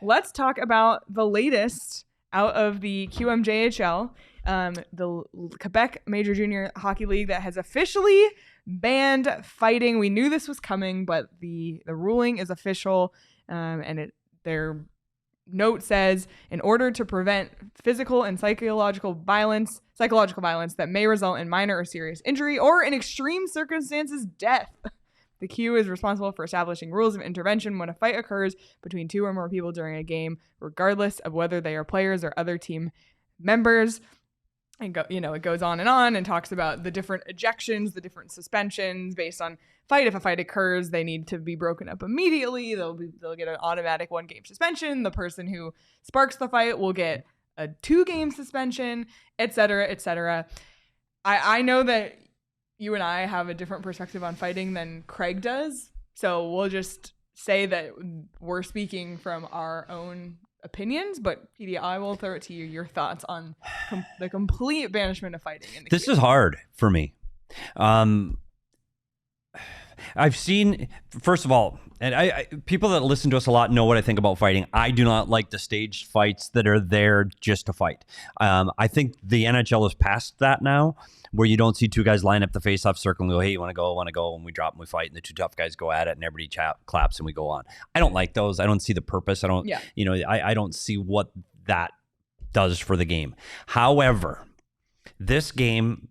let's talk about the latest out of the QMJHL, the Quebec Major Junior Hockey League that has officially banned fighting. We knew this was coming, but the ruling is official, and their note says, in order to prevent physical and psychological violence that may result in minor or serious injury or in extreme circumstances, death. The Q is responsible for establishing rules of intervention when a fight occurs between two or more people during a game, regardless of whether they are players or other team members. And it goes on and talks about the different ejections, the different suspensions based on fight. If a fight occurs, they need to be broken up immediately. They'll get an automatic 1-game suspension. The person who sparks the fight will get a 2-game suspension, et cetera, et cetera. I know that you and I have a different perspective on fighting than Craig does, so we'll just say that we're speaking from our own opinions, but PD, I will throw it to you, your thoughts on the complete banishment of fighting in the This is hard for me. I've seen, first of all, and I people that listen to us a lot know what I think about fighting. I do not like the staged fights that are there just to fight. I think the NHL is past that now, where you don't see two guys line up the face-off circle and go, hey, you want to go, and we drop and we fight, and the two tough guys go at it, and everybody claps and we go on. I don't like those. I don't see the purpose. I don't see what that does for the game. However, this game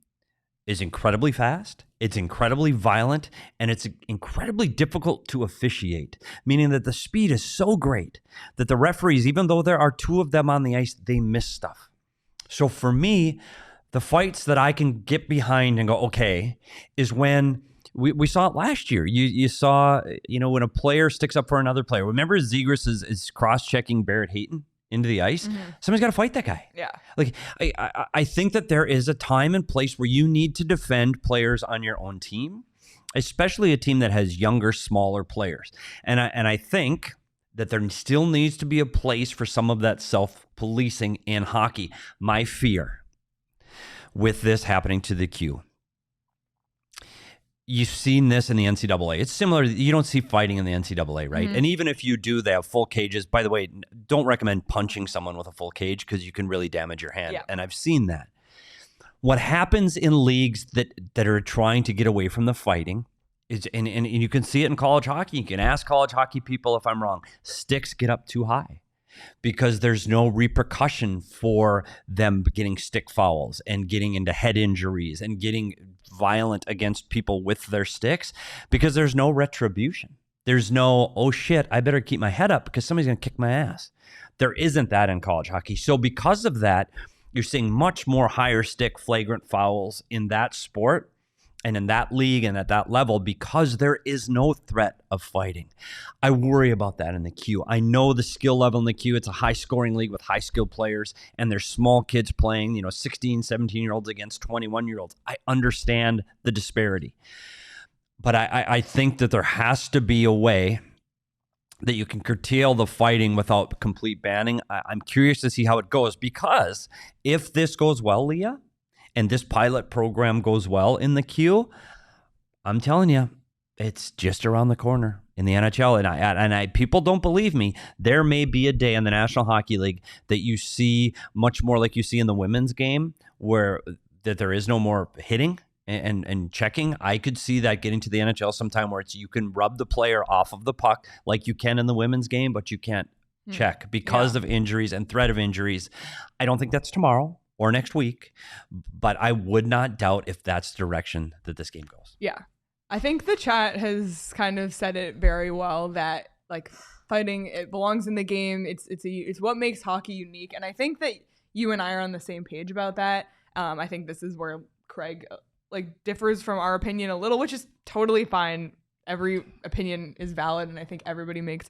is incredibly fast, it's incredibly violent, and it's incredibly difficult to officiate, meaning that the speed is so great that the referees, even though there are two of them on the ice, they miss stuff. So for me, the fights that I can get behind and go, okay, is when we saw it last year. You saw, when a player sticks up for another player. Remember Zegras is cross-checking Barrett Hayton into the ice? Mm-hmm. Somebody's got to fight that guy. Yeah. Like, I think that there is a time and place where you need to defend players on your own team, especially a team that has younger, smaller players. And I think that there still needs to be a place for some of that self-policing in hockey. My fear with this happening to the Q, you've seen this in the NCAA. It's similar. You don't see fighting in the NCAA, right? Mm-hmm. And even if you do, they have full cages. By the way, don't recommend punching someone with a full cage because you can really damage your hand. Yeah. And I've seen that. What happens in leagues that are trying to get away from the fighting is, and you can see it in college hockey. You can ask college hockey people if I'm wrong. Sticks get up too high because there's no repercussion for them getting stick fouls and getting into head injuries and getting violent against people with their sticks because there's no retribution. There's no, oh shit, I better keep my head up because somebody's going to kick my ass. There isn't that in college hockey. So because of that, you're seeing much more higher stick flagrant fouls in that sport and in that league and at that level because there is no threat of fighting. I worry about that in the Q. I know the skill level in the Q. It's a high-scoring league with high-skilled players, and there's small kids playing, 16, 17-year-olds against 21-year-olds. I understand the disparity. But I think that there has to be a way that you can curtail the fighting without complete banning. I'm curious to see how it goes because if this goes well, Leah, and this pilot program goes well in the Q, I'm telling you, it's just around the corner in the NHL. And I people don't believe me. There may be a day in the National Hockey League that you see much more like you see in the women's game where that there is no more hitting and checking. I could see that getting to the NHL sometime where you can rub the player off of the puck like you can in the women's game, but you can't check because of injuries and threat of injuries. I don't think that's tomorrow or next week, but I would not doubt if that's the direction that this game goes. Yeah. I think the chat has kind of said it very well that like fighting, it belongs in the game. It's what makes hockey unique. And I think that you and I are on the same page about that. I think this is where Craig differs from our opinion a little, which is totally fine. Every opinion is valid. And I think everybody makes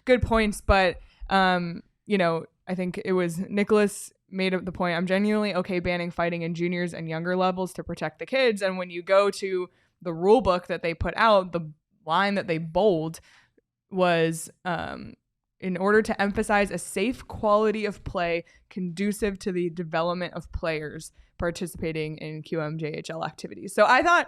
good points, but I think it was Nicholas made the point, I'm genuinely okay banning fighting in juniors and younger levels to protect the kids. And when you go to the rule book that they put out, the line that they bold was in order to emphasize a safe quality of play conducive to the development of players participating in QMJHL activities. So I thought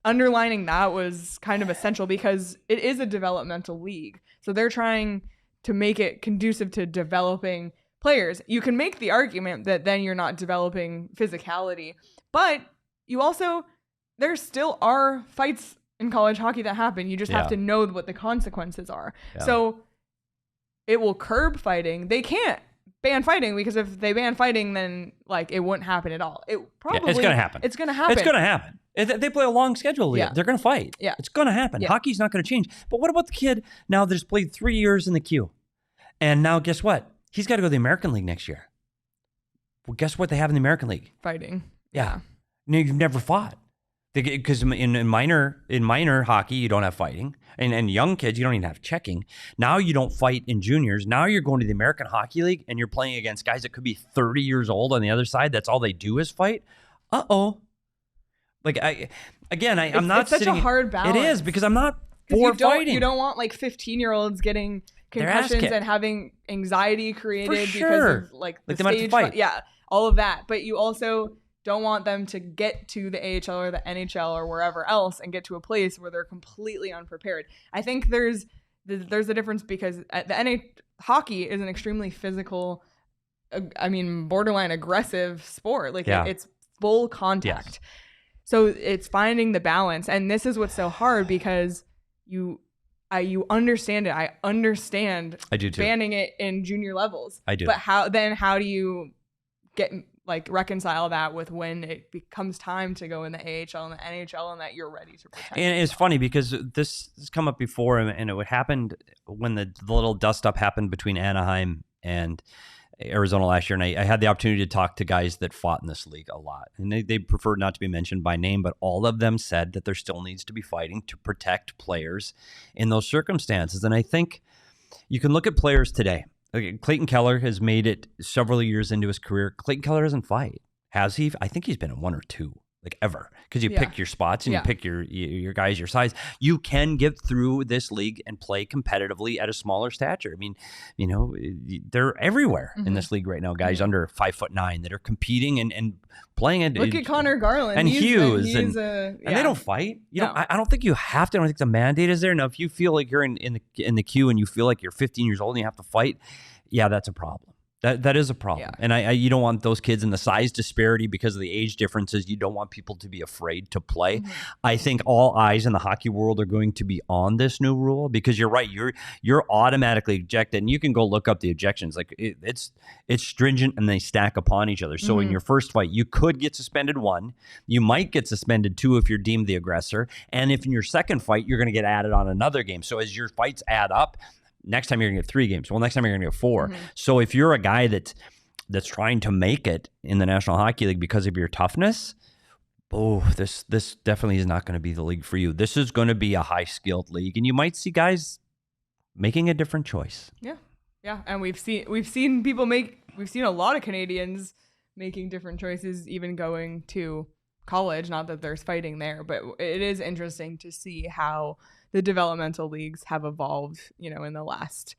underlining that was kind of essential because it is a developmental league. So they're trying to make it conducive to developing players. You can make the argument that then you're not developing physicality, but you also, there still are fights in college hockey that happen. You just have to know what the consequences are. Yeah. So it will curb fighting. They can't ban fighting, because if they ban fighting, then like it wouldn't happen at all. It probably it's gonna happen. It's gonna happen. It's gonna happen. They play a long schedule. Yeah. They're gonna fight. Yeah. It's gonna happen. Yeah. Hockey's not gonna change. But what about the kid now that's played 3 years in the Q, and now guess what? He's got to go to the American League next year. Well, guess what they have in the American League? Fighting. Yeah. No, you've never fought. Because in minor hockey, you don't have fighting. And young kids, you don't even have checking. Now you don't fight in juniors. Now you're going to the American Hockey League and you're playing against guys that could be 30 years old on the other side. That's all they do is fight. Like, I'm not it's such a hard balance. It is, because I'm not for fighting. You don't want like 15-year-olds getting concussions and having anxiety created because of like the stage fight. Yeah, all of that. But you also don't want them to get to the AHL or the NHL or wherever else and get to a place where they're completely unprepared. I think there's a difference, because hockey is an extremely physical, borderline aggressive sport. Like it's full contact. Yes. So it's finding the balance. And this is what's so hard, because you understand it. I understand I do too. Banning it in junior levels. I do. But how do you reconcile that with when it becomes time to go in the AHL and the NHL and that you're ready to protect And it's funny because this has come up before, and it happened when the little dust up happened between Anaheim and Arizona last year. And I had the opportunity to talk to guys that fought in this league a lot. And they preferred not to be mentioned by name, but all of them said that there still needs to be fighting to protect players in those circumstances. And I think you can look at players today. Okay, Clayton Keller has made it several years into his career. Clayton Keller doesn't fight. Has he? I think he's been in one or two, like ever, because you pick your spots and you pick your guys, your size. You can get through this league and play competitively at a smaller stature. I mean, they're everywhere in this league right now. Guys under 5'9" that are competing and playing it. Look at Connor Garland and Hughes, and they don't fight. I don't think you have to. I don't think the mandate is there. Now, if you feel like you're in the queue and you feel like you're 15 years old and you have to fight, that's a problem. That is a problem. Yeah. And you don't want those kids in the size disparity because of the age differences. You don't want people to be afraid to play. Mm-hmm. I think all eyes in the hockey world are going to be on this new rule, because you're right. You're automatically ejected, and you can go look up the ejections. Like it's stringent, and they stack upon each other. So in your first fight, you could get suspended 1. You might get suspended 2 if you're deemed the aggressor. And if in your second fight, you're going to get added on another game. So as your fights add up, next time you're going to get 3 games. Well, next time you're going to get 4. Mm-hmm. So if you're a guy that's trying to make it in the National Hockey League because of your toughness, this definitely is not going to be the league for you. This is going to be a high-skilled league, and you might see guys making a different choice. Yeah. Yeah, and we've seen a lot of Canadians making different choices, even going to college. Not that there's fighting there, but it is interesting to see how the developmental leagues have evolved, in the last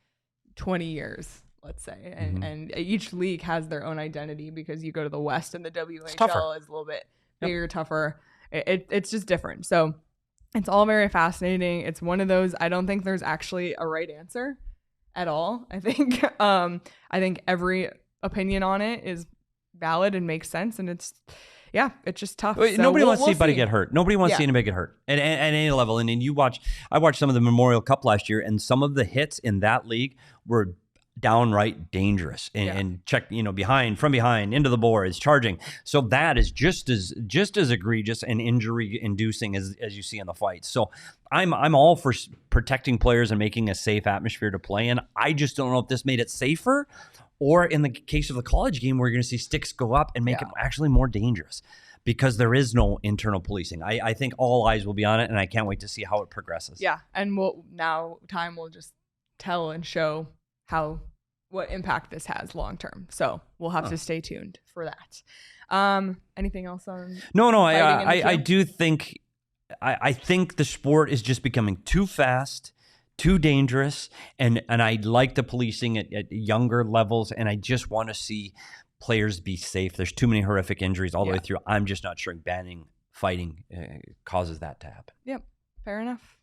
20 years, let's say. And each league has their own identity, because you go to the West and the WHL is a little bit bigger, tougher. It's just different. So it's all very fascinating. It's one of those, I don't think there's actually a right answer at all. I think every opinion on it is valid and makes sense. And it's just tough. So nobody wants to see anybody get hurt. Nobody wants to see anybody get hurt at any level. And then I watched some of the Memorial Cup last year, and some of the hits in that league were downright dangerous and check, from behind into the boards, charging. So that is just as egregious and injury inducing as you see in the fights. So I'm all for protecting players and making a safe atmosphere to play in. I just don't know if this made it safer, or in the case of the college game, where you're going to see sticks go up and make it actually more dangerous, because there is no internal policing. I think all eyes will be on it, and I can't wait to see how it progresses. Yeah, and time will just tell and show what impact this has long term. So we'll have to stay tuned for that. Anything else on? No. I do think I think the sport is just becoming too fast, too dangerous, and I like the policing at younger levels, and I just want to see players be safe. There's too many horrific injuries all the way through. I'm just not sure banning fighting causes that to happen. Yep, fair enough.